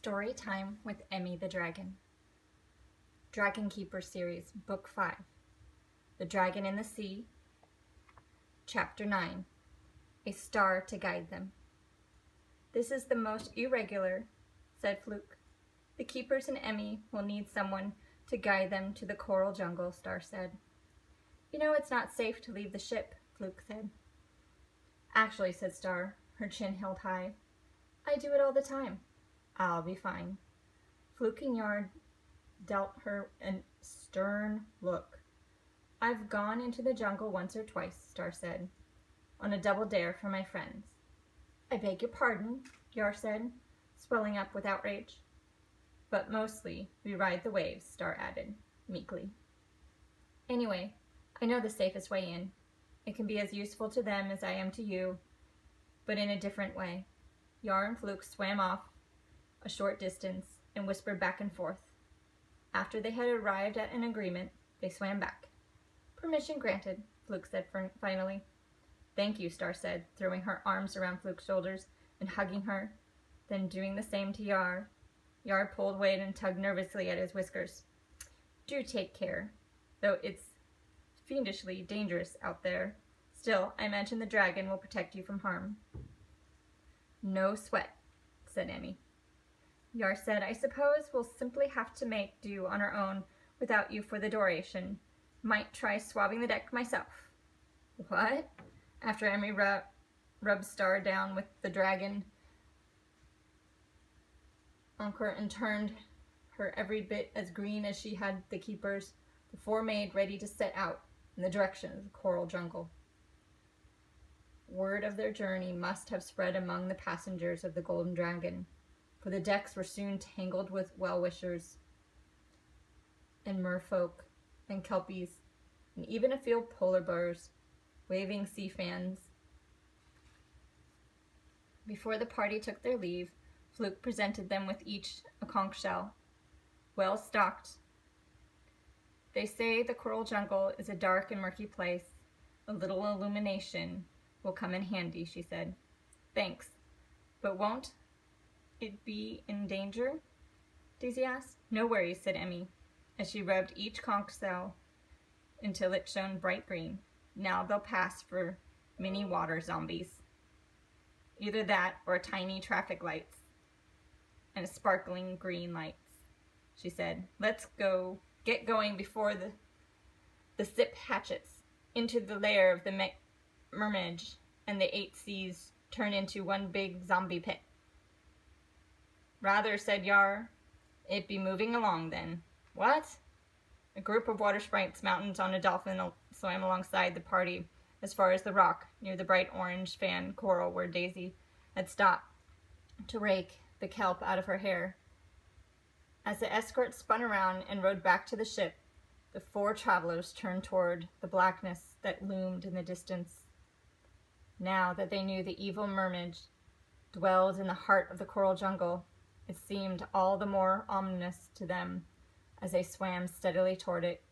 Story Time with Emmy the Dragon. Dragon Keeper Series, Book 5. The Dragon in the Sea. Chapter 9. A Star to Guide Them. This is the most irregular, said Fluke. The keepers and Emmy will need someone to guide them to the coral jungle, Star said. You know it's not safe to leave the ship, Fluke said. Actually, said Star, her chin held high, I do it all the time. I'll be fine. Fluke and Yard dealt her a stern look. I've gone into the jungle once or twice, Star said, on a double dare for my friends. I beg your pardon, Yar said, swelling up with outrage. But mostly we ride the waves, Star added, meekly. Anyway, I know the safest way in. It can be as useful to them as I am to you, but in a different way. Yar and Fluke swam off a short distance and whispered back and forth. After they had arrived at an agreement, they swam back. Permission granted, Fluke said finally. Thank you, Star said, throwing her arms around Fluke's shoulders and hugging her, then doing the same to Yar. Yar pulled away and tugged nervously at his whiskers. Do take care, though it's fiendishly dangerous out there. Still, I imagine the dragon will protect you from harm. No sweat, said Emmy. Yar said, I suppose we'll simply have to make do on our own without you for the duration. Might try swabbing the deck myself. What? After Emmy rubbed Star down with the dragon anchor and turned her every bit as green as she had the keepers, the four made ready to set out in the direction of the coral jungle. Word of their journey must have spread among the passengers of the Golden Dragon, for the decks were soon tangled with well-wishers and merfolk and kelpies, and even a few polar bears waving sea fans. Before the party took their leave, Fluke presented them with each a conch shell, well stocked. They say the coral jungle is a dark and murky place. A little illumination will come in handy, she said. Thanks. But won't it be in danger? Daisy asked. No worries, said Emmy, as she rubbed each conch shell until it shone bright green. Now they'll pass for mini water zombies. Either that or tiny traffic lights and sparkling green lights, she said. Let's get going before the sip hatchets into the lair of the mermaid and the 8 seas turn into one big zombie pit. Rather, said Yar. It be moving along then. What? A group of water sprites mounted on a dolphin swam alongside the party as far as the rock near the bright orange fan coral where Daisy had stopped to rake the kelp out of her hair. As the escort spun around and rowed back to the ship, the 4 travelers turned toward the blackness that loomed in the distance. Now that they knew the evil mermaid dwelled in the heart of the coral jungle, it seemed all the more ominous to them as they swam steadily toward it.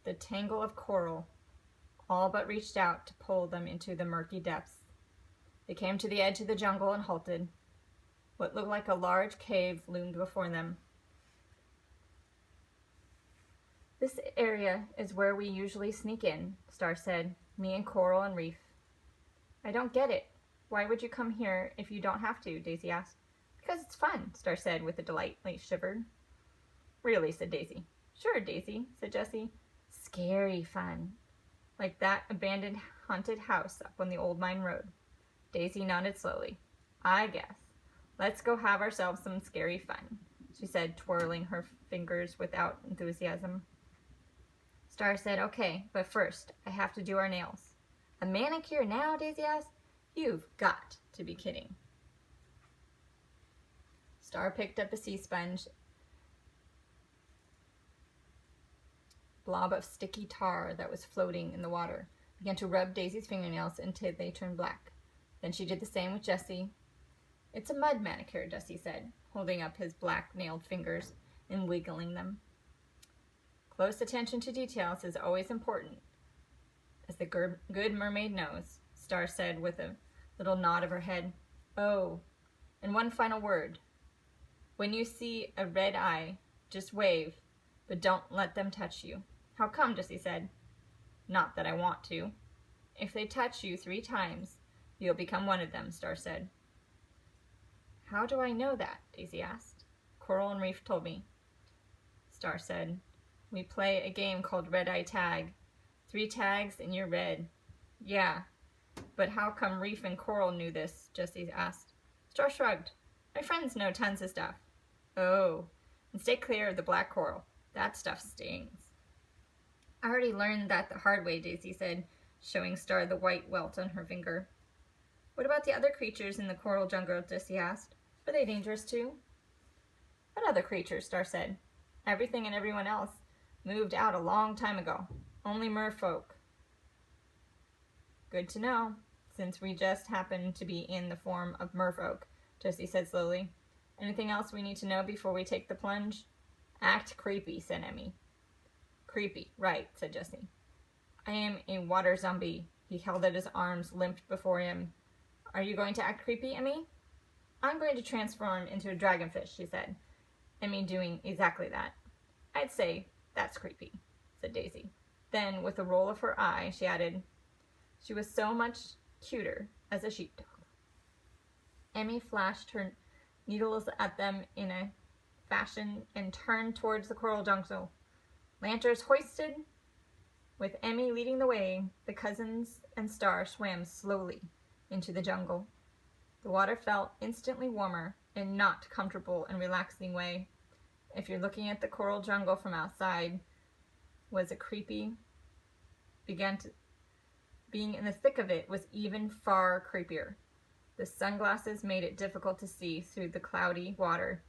The tangle of coral all but reached out to pull them into the murky depths. They came to the edge of the jungle and halted. What looked like a large cave loomed before them. This area is where we usually sneak in, Star said, me and Coral and Reef. I don't get it. Why would you come here if you don't have to? Daisy asked. Because it's fun, Star said with a delightfully shiver. Really, said Daisy. Sure, Daisy, said Jessie. Scary fun. Like that abandoned haunted house up on the old mine road. Daisy nodded slowly. I guess. Let's go have ourselves some scary fun, she said, twirling her fingers without enthusiasm. Star said, okay, but first, I have to do our nails. A manicure now, Daisy asked? You've got to be kidding. Star picked up a sea sponge, blob of sticky tar that was floating in the water, began to rub Daisy's fingernails until they turned black. Then she did the same with Jessie. It's a mud manicure, Jessie said, holding up his black-nailed fingers and wiggling them. Close attention to details is always important, as the good mermaid knows, Star said with a little nod of her head. Oh, And one final word. When you see a red eye, just wave, but don't let them touch you. How come? Jessie said. Not that I want to. If they touch you 3 times, you'll become one of them, Star said. How do I know that? Daisy asked. Coral and Reef told me. Star said, we play a game called Red Eye Tag. 3 tags and you're red. Yeah, but how come Reef and Coral knew this? Jessie asked. Star shrugged. My friends know tons of stuff. Oh, and stay clear of the black coral. That stuff stings. I already learned that the hard way, Daisy said, showing Star the white welt on her finger. What about the other creatures in the coral jungle? Jessie asked. Are they dangerous too? What other creatures? Star said. Everything and everyone else moved out a long time ago. Only merfolk. Good to know, since we just happen to be in the form of merfolk, Jessie said slowly. Anything else we need to know before we take the plunge? Act creepy, said Emmy. Creepy, right, said Jessie. I am a water zombie. He held out his arms, limped before him. Are you going to act creepy, Emmy? I'm going to transform into a dragonfish, she said. Emmy doing exactly that. I'd say that's creepy, said Daisy. Then, with a roll of her eye, she added, she was so much cuter as a sheepdog. Emmy flashed her needles at them in a fashion and turned towards the coral jungle. Lanterns hoisted. With Emmy leading the way, the cousins and Star swam slowly into the jungle. The water felt instantly warmer and not comfortable and relaxing way. If you're looking at the coral jungle from outside, was it creepy? Being in the thick of it was even far creepier. The sunglasses made it difficult to see through the cloudy water.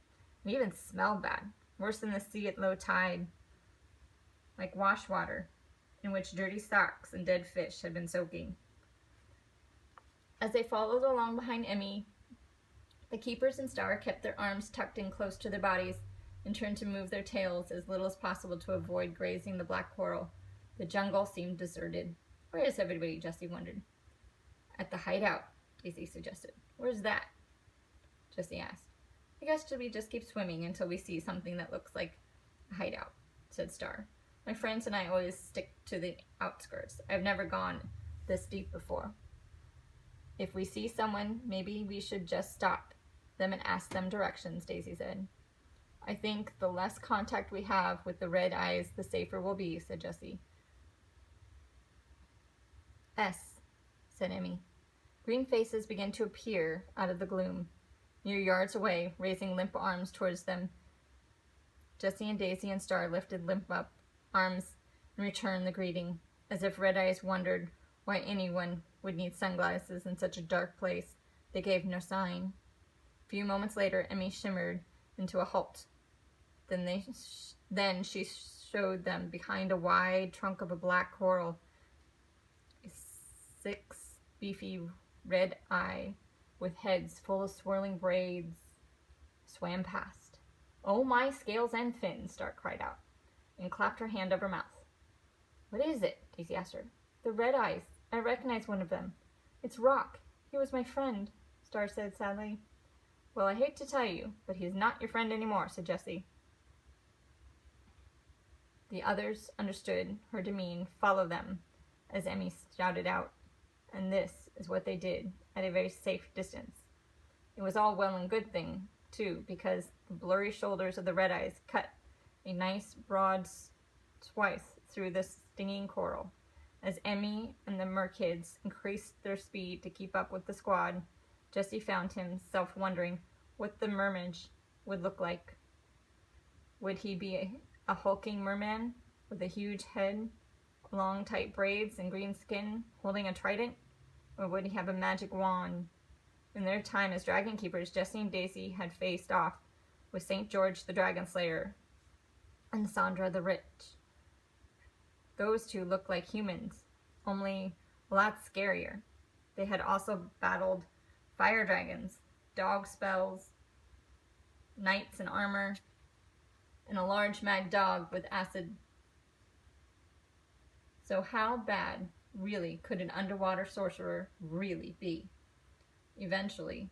It even smelled bad, worse than the sea at low tide, like wash water, in which dirty socks and dead fish had been soaking. As they followed along behind Emmy, the keepers and Star kept their arms tucked in close to their bodies and turned to move their tails as little as possible to avoid grazing the black coral. The jungle seemed deserted. Where is everybody? Jessie wondered. At the hideout, Daisy suggested. Where's that? Jessie asked. I guess we just keep swimming until we see something that looks like a hideout, said Star. My friends and I always stick to the outskirts. I've never gone this deep before. If we see someone, maybe we should just stop them and ask them directions, Daisy said. I think the less contact we have with the red eyes, the safer we'll be, said Jessie. Said Emmy. Green faces began to appear out of the gloom, near yards away, raising limp arms towards them. Jessie and Daisy and Star lifted limp up arms and returned the greeting, as if Red Eyes wondered why anyone would need sunglasses in such a dark place. They gave no sign. A few moments later, Emmy shimmered into a halt. Then she showed them behind a wide trunk of a black coral. A 6 beefy red eye with heads full of swirling braids swam past. Oh my scales and fins, Stark cried out, and clapped her hand over her mouth. What is it? Daisy asked her. The red eyes. I recognize one of them. It's Rock. He was my friend, Star said sadly. Well, I hate to tell you, but he's not your friend anymore, said Jessie. The others understood her demean. Follow them, as Emmy shouted out. And this is what they did, at a very safe distance. It was all well and good thing, too, because the blurry shoulders of the red eyes cut a nice broad swath through the stinging coral. As Emmy and the merkids increased their speed to keep up with the squad, Jessie found himself wondering what the mermaid would look like. Would he be a hulking merman with a huge head, long tight braids and green skin, holding a trident? Or would he have a magic wand? In their time as dragon keepers, Jessie and Daisy had faced off with St. George the Dragon Slayer and Sandra the Rich. Those two looked like humans, only a lot scarier. They had also battled fire dragons, dog spells, knights in armor, and a large mad dog with acid. So how bad, really, could an underwater sorcerer really be? Eventually,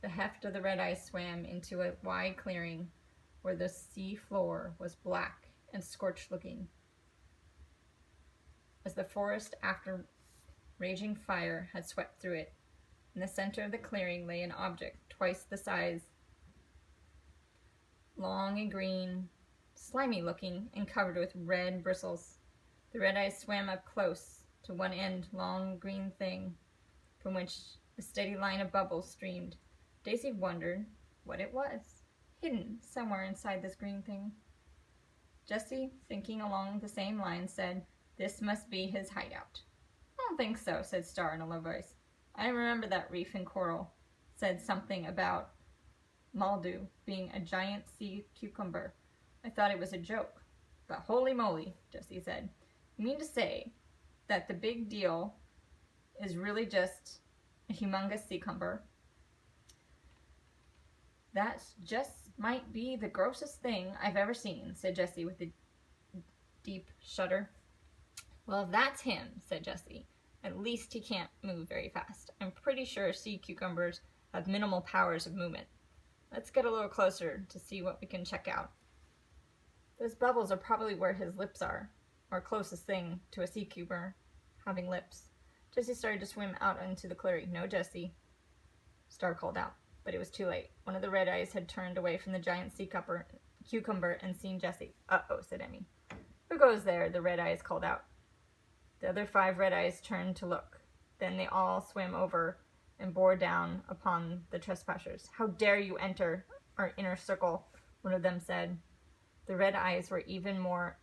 The heft of the red eyes swam into a wide clearing where the sea floor was black and scorched looking. As the forest after raging fire had swept through it, in the center of the clearing lay an object twice the size, long and green, slimy looking, and covered with red bristles. The red eyes swam up close to one end, long green thing, from which a steady line of bubbles streamed. Daisy wondered what it was, hidden somewhere inside this green thing. Jessie, thinking along the same line, said, "This must be his hideout." "I don't think so," said Star in a low voice. "I remember that reef in Coral said something about Maldu being a giant sea cucumber. I thought it was a joke." "But holy moly," Jessie said. "You mean to say that the big deal is really just a humongous sea cucumber?" "That just might be the grossest thing I've ever seen," said Jessie with a deep shudder. "Well, if that's him," said Jessie, "at least he can't move very fast. I'm pretty sure sea cucumbers have minimal powers of movement. Let's get a little closer to see what we can check out. Those bubbles are probably where his lips are, or closest thing to a sea cucumber having lips." Jessie started to swim out into the clearing. "No, Jessie," Star called out, but it was too late. One of the red eyes had turned away from the giant sea cucumber and seen Jessie. "Uh-oh," said Emmy. "Who goes there?" the red eyes called out. The other 5 red eyes turned to look. Then they all swam over and bore down upon the trespassers. "How dare you enter our inner circle?" one of them said. The red eyes were even more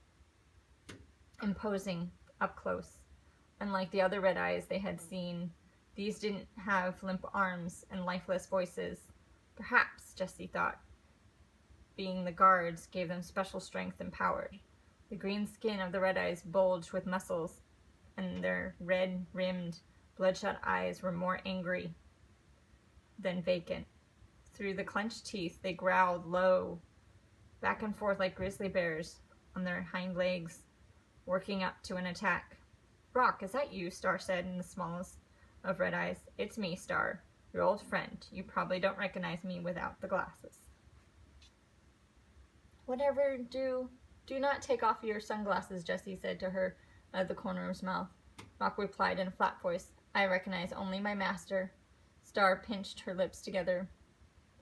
imposing up close. Unlike the other red eyes they had seen, these didn't have limp arms and lifeless voices. Perhaps, Jessie thought, being the guards gave them special strength and power. The green skin of the red eyes bulged with muscles, and their red-rimmed, bloodshot eyes were more angry than vacant. Through the clenched teeth they growled low, back and forth like grizzly bears on their hind legs, working up to an attack. "Rock, is that you?" Star said in the smallest of red eyes. "It's me, Star, your old friend. You probably don't recognize me without the glasses." "Whatever, do not take off your sunglasses," Jessie said to her out of the corner of his mouth. Rock replied in a flat voice, "I recognize only my master." Star pinched her lips together,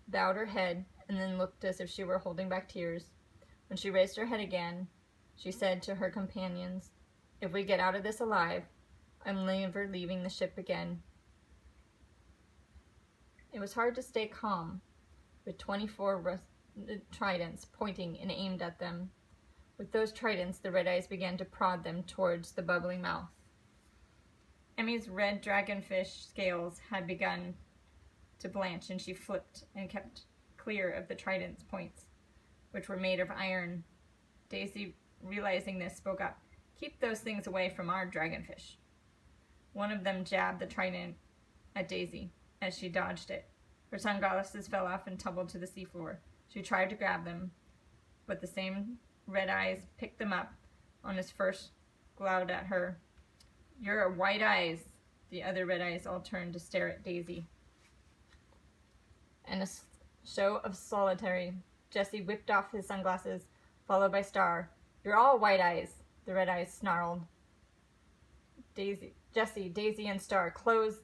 bowed her head, and then looked as if she were holding back tears. When she raised her head again, she said to her companions, "If we get out of this alive, I'm never leaving the ship again." It was hard to stay calm, with 24 tridents pointing and aimed at them. With those tridents, the red eyes began to prod them towards the bubbling mouth. Emmy's red dragonfish scales had begun to blanch, and she flipped and kept clear of the trident's points, which were made of iron. Daisy, realizing this, spoke up. "Keep those things away from our dragonfish." One of them jabbed the trident at Daisy as she dodged it. Her sunglasses fell off and tumbled to the seafloor. She tried to grab them, but the same red eyes picked them up on his first glowered at her. "You're a white eyes." The other red eyes all turned to stare at Daisy. In a show of solitary, Jessie whipped off his sunglasses, followed by Star. "You're all white eyes," the red eyes snarled. Jessie, Daisy, and Star closer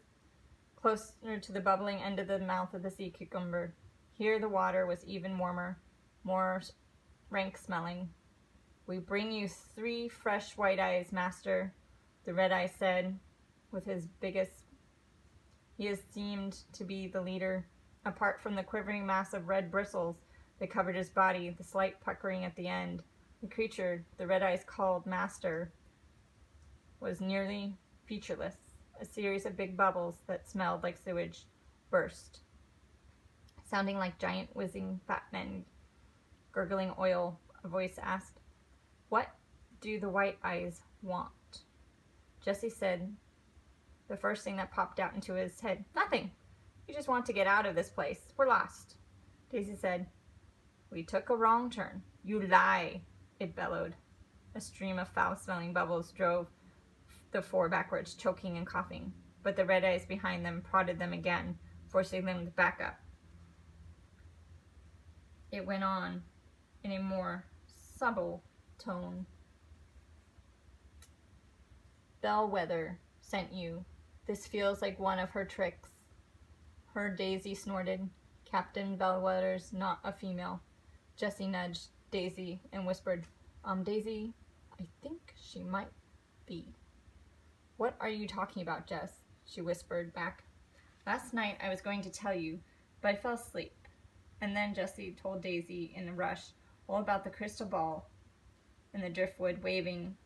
to the bubbling end of the mouth of the sea cucumber. Here the water was even warmer, more rank smelling. "We bring you 3 fresh white eyes, master," the red eye said, with his biggest. He has seemed to be the leader. Apart from the quivering mass of red bristles that covered his body, the slight puckering at the end, the creature the red eyes called master was nearly featureless. A series of big bubbles that smelled like sewage burst, sounding like giant whizzing fat men gurgling oil. A voice asked, "What do the white eyes want?" Jessie said the first thing that popped out into his head, "Nothing. We just want to get out of this place. We're lost." Daisy said, "We took a wrong turn." "You lie," it bellowed. A stream of foul-smelling bubbles drove the 4 backwards, choking and coughing, but the red eyes behind them prodded them again, forcing them to back up. It went on in a more subtle tone. Bellwether sent you. This feels like one of her tricks. Her Daisy snorted. Captain Bellwether's not a female. Jessie nudged Daisy and whispered, Daisy, I think she might be. What are you talking about, Jess? She whispered back. Last night I was going to tell you, but I fell asleep. And then Jessie told Daisy in a rush all about the crystal ball and the driftwood waving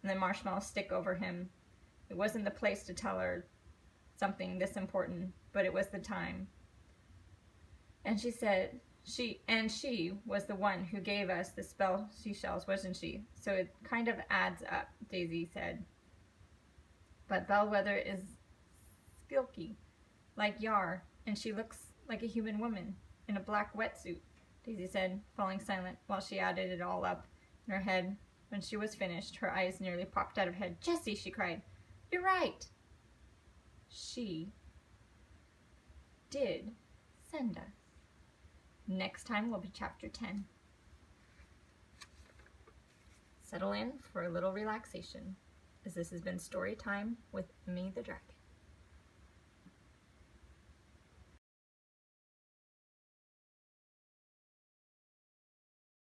and the marshmallow stick over him. It wasn't the place to tell her something this important, but it was the time. And she said, she was the one who gave us the spell seashells, wasn't she? So it kind of adds up, Daisy said. But Bellwether is skilky, like Yar, and she looks like a human woman in a black wetsuit, Daisy said, falling silent while she added it all up in her head. When she was finished, her eyes nearly popped out of her head. Jessie, she cried, you're right. She did send us. Next time will be chapter 10. Settle in for a little relaxation, as this has been story time with Emmy the Dragon.